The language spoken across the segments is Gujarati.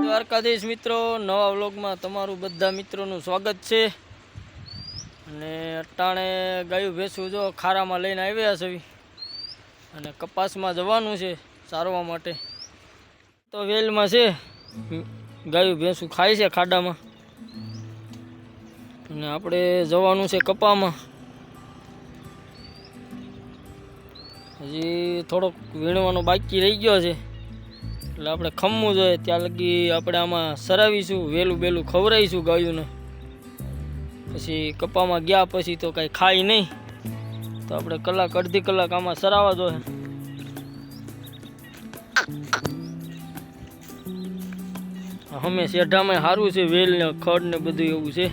દ્વારકાધીશ મિત્રો, નવા વ્લોગમાં તમારું બધા મિત્રોનું સ્વાગત છે। અને અટાણે ગાયું ભેંસું જો ખારામાં લઈને આવ્યા છે અને કપાસમાં જવાનું છે સારવા માટે। તો વેલમાં છે, ગાયું ભેંસું ખાય છે ખાડામાં, અને આપણે જવાનું છે કપામાં। હજી થોડોક વીણવાનો બાકી રહી ગયો છે, એટલે આપણે ખમવું જોઈએ ત્યાં લગી આપણે આમાં સરાવીશું, વેલું બેલું ખવડાવીશું ગાયોને। પછી કપામાં ગયા પછી તો કાંઈ ખાય નહીં, તો આપણે કલાક અડધી કલાક આમાં સરાવવા જોઈએ। અમે શેઢામાં સારું છે, વેલ ને ખડ ને બધું એવું છે।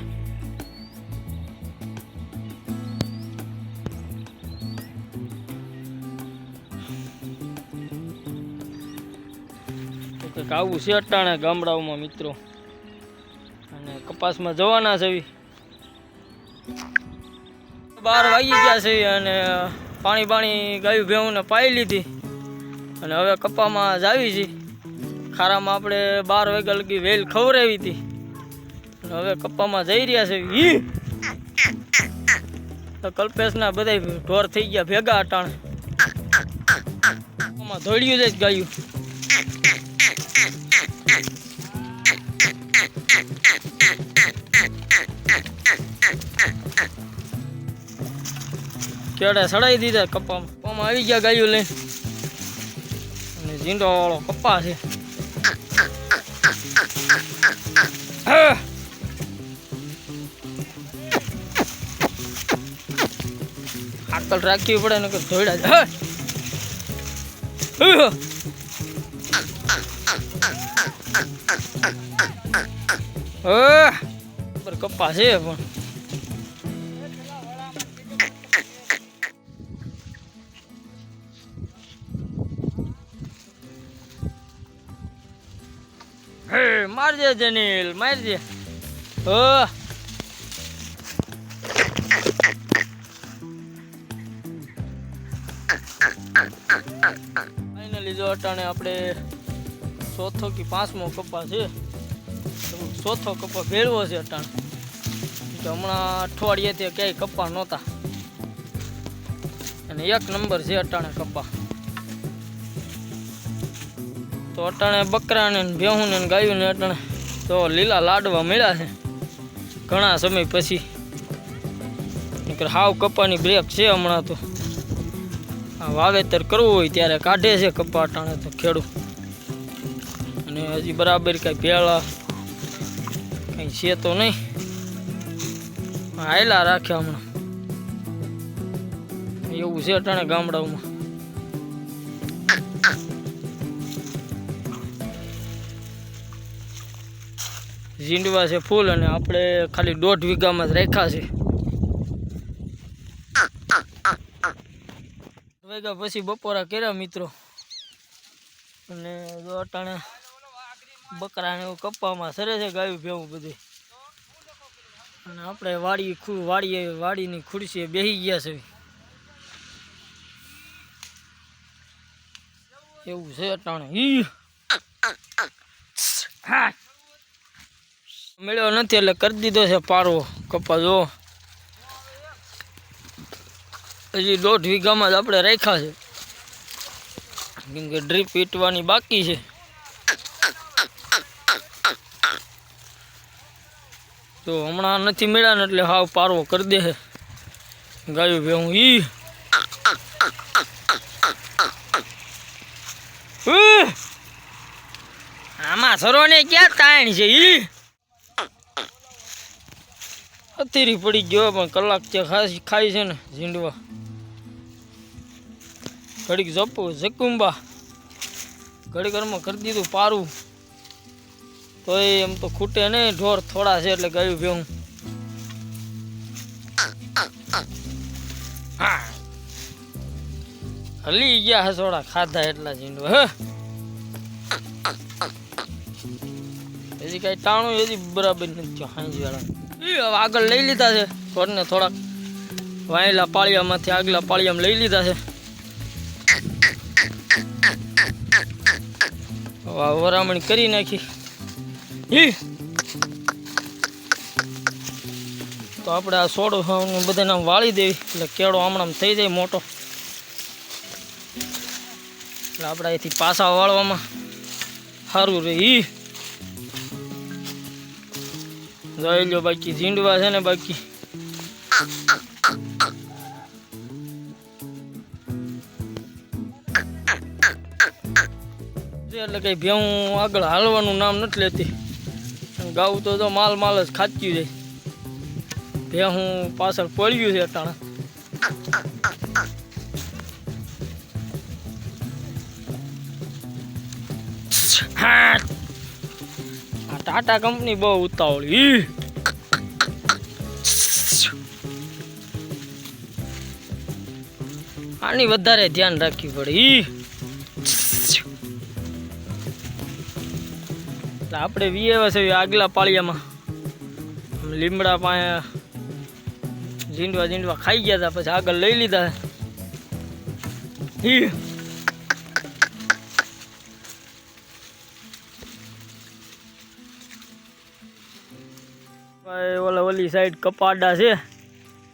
આવું છે અટાણે ગામડાઓમાં મિત્રો, અને કપાસમાં જવાના છે। 12 વાગી ગયા છે અને પાણી ગાયું ભેંસને પાઈ લીધી, અને હવે કપામાં જાવી છે। ખારામાં આપણે 12 વાગ્યા લગી વેલ ખવડાવી હતી, અને હવે કપામાં જઈ રહ્યા છે। તો કલ્પેશના બધા ઢોર થઈ ગયા ભેગા અટાણે, ધોળિયું જાય ગાયું। કેળે સડાઈ દીધા કપામાં આવી ગયા ગાયું લઈને, અને ઝીંડો વાળો કપા છે। આકલ રાખવી પડે ને ધોઈડા જાય કપા છે પણ મારજે જનીલ, મારજે। ફાઇનલી જો અટાણે આપણે 4થો કે 5મો કપા છે, 4થો કપા ભેળવો છે અટાણે, કે હમણાં અઠવાડિયેથી ક્યાંય કપા નહોતા, અને 1 નંબર છે અટાણે કપા। તો અટાણે બકરાને ભેહું ને ગાયું ને અટાણે તો લીલા લાડવા મળ્યા છે ઘણા સમય પછી, હાવ કપાની બ્રેક છે હમણાં। તો આ વાવેતર કરવું હોય ત્યારે કાઢે છે કપા અટાણે તો ખેડૂત, અને હજી બરાબર કાંઈ ભેળા કંઈ છે તો નહીં, હાયલા રાખે હમણાં એવું છે અટાણે ગામડાઓમાં। ઝીંડવા છે ફૂલ, અને આપણે ખાલી 1.5 વીઘામાં જ રાખ્યા છે। વાગ્યા પછી બપોરા કર્યા મિત્રો, અને જો અટાણે બકરાને એવું કપામાં સરે છે ગાયું ભેવું બધું, અને આપણે વાડીની ખુરશીએ બેસી ગયા છે એવું છે અટાણે। મળ્યો નથી એટલે કરી દીધો છે પારવો કપા। જો હજી 1.5 વીઘામાં જ આપણે રાખ્યા છે, કેમ કે ડ્રીપ વીટવાની બાકી છે। તો હમણાં નથી મળ્યા ને એટલે હાવ પારવો કરી દે છે ગાયું ભેહું। આમાં સરોને ક્યાં તાણ છે, અથીરી પડી ગયો, પણ કલાક ત્યાં ખાય છે ને ઝીંડવા। ઘડીક જકુંબા ઘડીક ઘરમાં કરી દીધું પારું, તો એમ તો ખૂટે નહીં, ઢોર થોડા છે એટલે ગાયું ભેહું। હલી ગયા હસોડા ખાધા એટલા ઝીંડવા। હજી કાંઈ ટાણું હજી બરાબર નથી થયો, હાંજી વાળા આગળ લઈ લીધા છે ઘરને થોડાક, વાયેલા પાળિયામાંથી આગલા પાળિયામાં લઈ લીધા છે. વરામણી કરી નાખી. તો આપણે આ સોડો બધાને વાળી દેવી એટલે કેળો હમણાં થઈ જાય મોટો. એટલે આપણે અહીંથી પાછા વાળવામાં સારું રહે. જોઈ લો બાકી ઝીંડવા છે ને બાકી એટલે કઈ ભેહું આગળ હાલવાનું નામ નથી લેતી. ગાઉ તો માલ માલ જ ખાચ્યું જાય. ભેહું પાછળ પડ્યું છે અટાણા. આ ટાટા કંપની બહુ ઉતાવળી. આની વધારે ધ્યાન રાખવી પડે. આપણે વીએવા છે આગલા પાળિયામાં લીમડા પાસે ઝીંડવા ખાઈ ગયા હતા. પછી આગળ લઈ લીધા. ઓલી સાઈડ કપા આડા છે,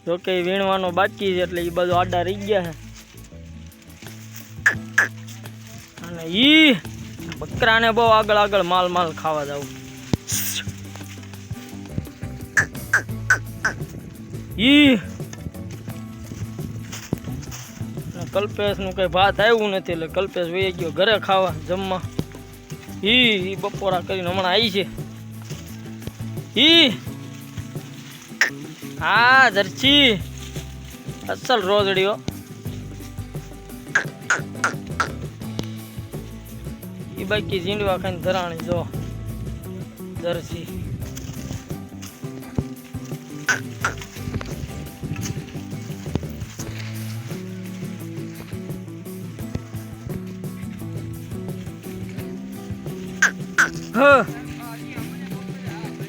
જોકે વીણવાનો બાકી છે એટલે એ બધું આડા રહી ગયા છે. અને બકરાને બહુ આગળ માલ ખાવા જવું. કલ્પેશ નું કઈ ભાત આવ્યું નથી એટલે કલ્પેશ વહી ગયો ઘરે ખાવા જમવા. બપોરા કરીને હમણાં આવી છે. હા જરચી અસલ રોજડીઓ. બાકી ઝીંડવા ખાઈને ધરાણી જો જરસી.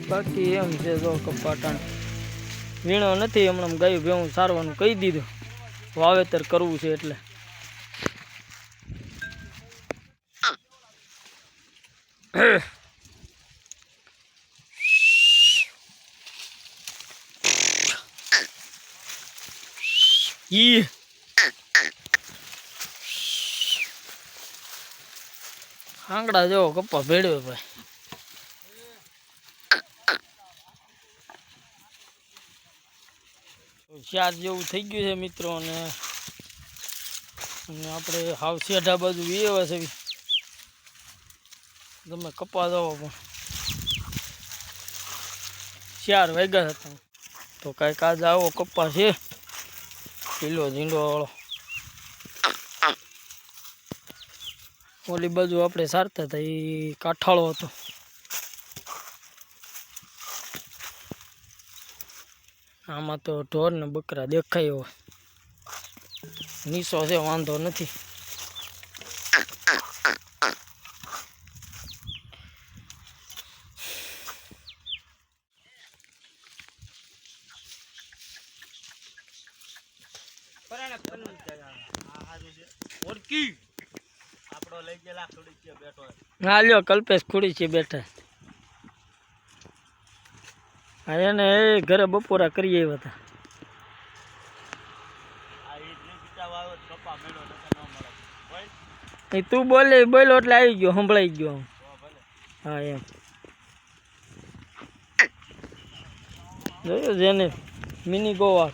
બાકી એમ છે જો કપાટાણ વીણો નથી. હમણાં ગાયું ભેવું સારવાનું કહી દીધું. વાવેતર કરવું છે એટલે આંગળા જેવો કપ્પા ભેળ્યો ભાઈ. ચાર જેવું થઈ ગયું છે મિત્રો. અને આપણે હાવ શેઢા બાજુ એવા છે તમે કપા દો પણ 4 વાગ્યા હતા. તો કાંઈક આજ આવો કપા છે કિલો ઝીંડો વાળો. ઓલી બાજુ આપણે સારતા હતા એ કાઠાળો હતો. આમાં તો ઢોર ને બકરા દેખાય હોય. નીસો છે વાંધો નથી. હા લ્યો કલ્પેશ ખુડી છે બેઠા. હા એને ઘરે બપોરા કરી આવ્યા હતા. તું બોલો એટલે આવી ગયો, સંભળાઈ ગયો. હા એમ જોયું જેને મિની ગોવા.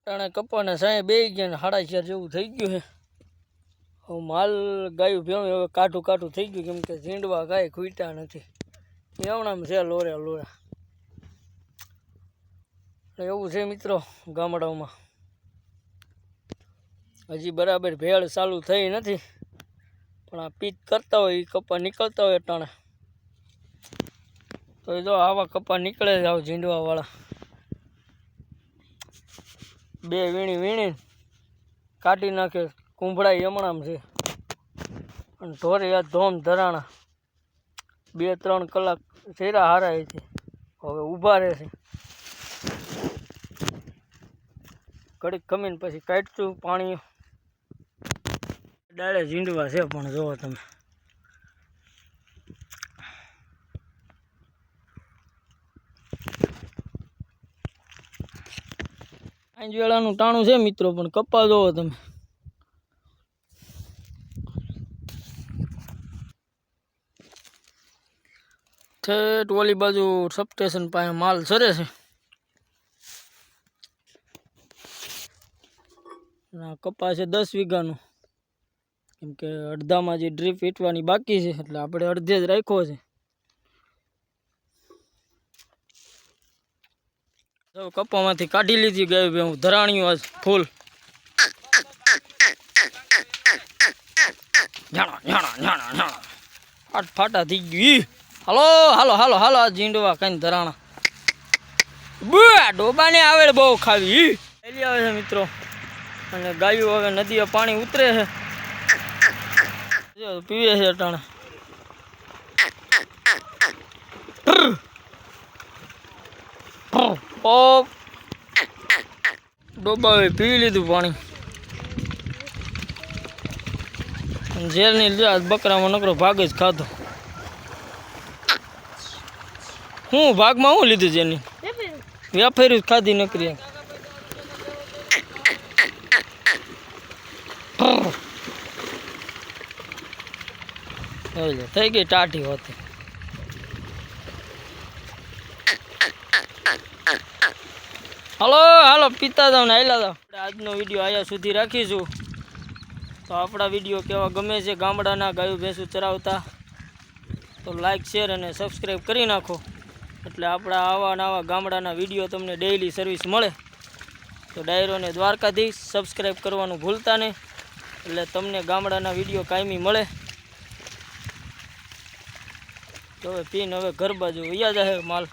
ટાણે કપાને સાંય બે ગયા ને 4.5 જેવું થઈ ગયું છે. હવે માલ ગાયું ભેવું હવે કાઠું થઈ ગયું. કેમ કે ઝીંડવા ગાય ખૂટ્યા નથી. એવણામાં છે લોરા. એવું છે મિત્રો ગામડાઓમાં. હજી બરાબર ભેળ ચાલુ થઈ નથી. પણ આ પીત કરતા હોય એ કપા નીકળતા હોય ટાણે તો જો આવા કપા નીકળે જ આવ ઝીંડવા વાળા. 2 વીણી કાઢી નાખે કુંભળા હમણાં છે અને ઢોરે આ ધોમ ધરાણા 2-3 કલાક ચેરા હારાય છે હવે ઊભા રહે છે ઘડીક ખમીને પછી કાઢશું પાણી ડાળે ઝીંડવા છે પણ જોવો તમે આંજ વેળાનું ટાણું છે મિત્રો પણ કપા જોવો તમે ઠેઠ ઓલી બાજુ સબસ્ટેશન પાસે માલ સરે છે કપા છે 10 વીઘાનું કેમ કે અડધામાં જે ડ્રીપ વીટવાની બાકી છે એટલે આપણે અડધે જ રાખ્યો છે કપામાંથી કાઢી લીધી ગાય ભેં ધરાણીઓ આજ ફૂલ ઝાણા ઝાણા ઝાણા ઝાણા ફાટ ફાટા થઈ ગયું હાલો હાલો હાલો હાલો આ ઝીંડવા કઈ ધરાણા ડોબાને આવે બહુ ખાવી એલી આવે છે મિત્રો અને ગાયો હવે નદીએ પાણી ઉતરે છે પીવે છે અટાણે ડોબાએ પી લીધું પાણી ઝેરની લીધા બકરામાં નકરો ભાગ જ ખાધો હું ભાગમાં હું લીધું જેની વેફેરી જ ખાધી નકરી થઈ ગઈ ટાઢી હોતી હાલો હાલો પીતા જાવ ને હાલ્યા જાવ આજનો વિડીયો અહીંયા સુધી રાખીશું તો આપણા વિડીયો કેવા ગમે છે ગામડાના ગાયો ભેંસું ચરાવતા તો લાઈક શેર અને સબસ્ક્રાઈબ કરી નાખો એટલે આપણા આવા નવા ગામડાના વિડીયો તમને ડેઈલી સર્વિસ મળે તો ડાયરોને દ્વારકાધીશ સબસ્ક્રાઈબ કરવાનું ભૂલતા નહીં એટલે તમને ગામડાના વિડીયો કાયમી મળે તો હવે પીને હવે ઘર બાજુ વૈયા જાય માલ